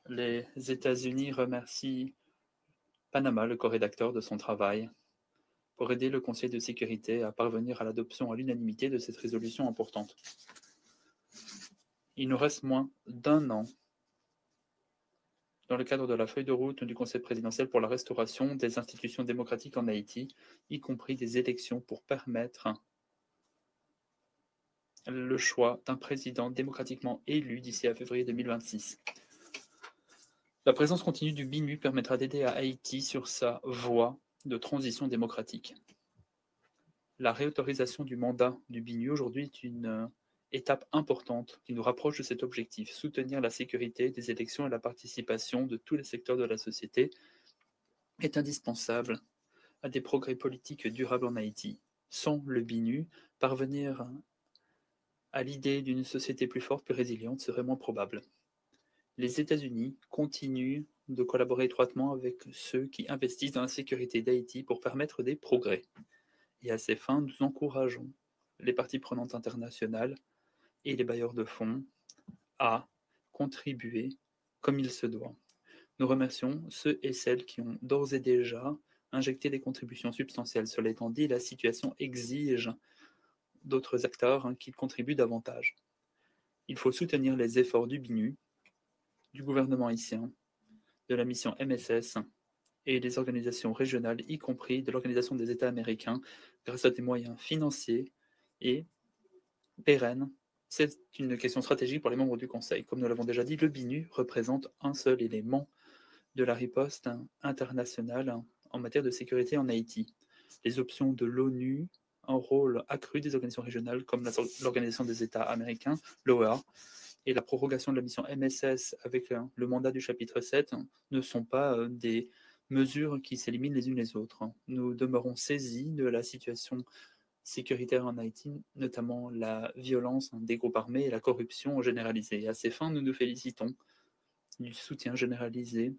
Les États-Unis remercient Panama, le co-rédacteur, de son travail pour aider le Conseil de sécurité à parvenir à l'adoption à l'unanimité de cette résolution importante. Il nous reste moins d'un an dans le cadre de la feuille de route du Conseil présidentiel pour la restauration des institutions démocratiques en Haïti, y compris des élections pour permettre le choix d'un président démocratiquement élu d'ici à février 2026. La présence continue du BINU permettra d'aider à Haïti sur sa voie de transition démocratique. La réautorisation du mandat du BINU aujourd'hui est une étape importante qui nous rapproche de cet objectif, soutenir la sécurité des élections et la participation de tous les secteurs de la société est indispensable à des progrès politiques durables en Haïti. Sans le BINU, parvenir à l'idée d'une société plus forte, plus résiliente serait moins probable. Les États-Unis continuent de collaborer étroitement avec ceux qui investissent dans la sécurité d'Haïti pour permettre des progrès. Et à ces fins, nous encourageons les parties prenantes internationales et les bailleurs de fonds à contribuer comme il se doit. Nous remercions ceux et celles qui ont d'ores et déjà injecté des contributions substantielles. Cela étant dit, la situation exige d'autres acteurs qui contribuent davantage. Il faut soutenir les efforts du BINU, du gouvernement haïtien, de la mission MSS et des organisations régionales, y compris de l'Organisation des États américains, grâce à des moyens financiers et pérennes. C'est une question stratégique pour les membres du Conseil. Comme nous l'avons déjà dit, le BINU représente un seul élément de la riposte internationale en matière de sécurité en Haïti. Les options de l'ONU, un rôle accru des organisations régionales comme l'Organisation des États américains, l'OEA, et la prorogation de la mission MSS avec le mandat du chapitre 7 ne sont pas des mesures qui s'éliminent les unes les autres. Nous demeurons saisis de la situation sécuritaire en Haïti, notamment la violence des groupes armés et la corruption généralisée. Et à ces fins, nous nous félicitons du soutien généralisé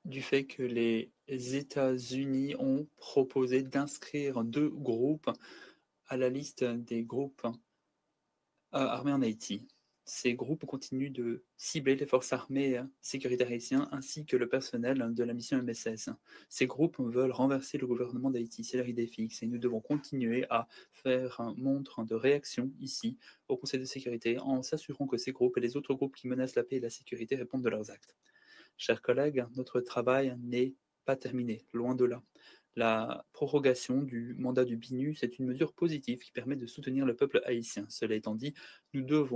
du fait que les États-Unis ont proposé d'inscrire 2 groupes à la liste des groupes armés en Haïti. Ces groupes continuent de cibler les forces armées sécuritaires haïtiennes ainsi que le personnel de la mission MSS. Ces groupes veulent renverser le gouvernement d'Haïti, c'est leur idée fixe, et nous devons continuer à faire montre de réaction ici au Conseil de sécurité en s'assurant que ces groupes et les autres groupes qui menacent la paix et la sécurité répondent de leurs actes. Chers collègues, notre travail n'est pas terminé, loin de là. La prorogation du mandat du BINU, c'est une mesure positive qui permet de soutenir le peuple haïtien. Cela étant dit, nous devons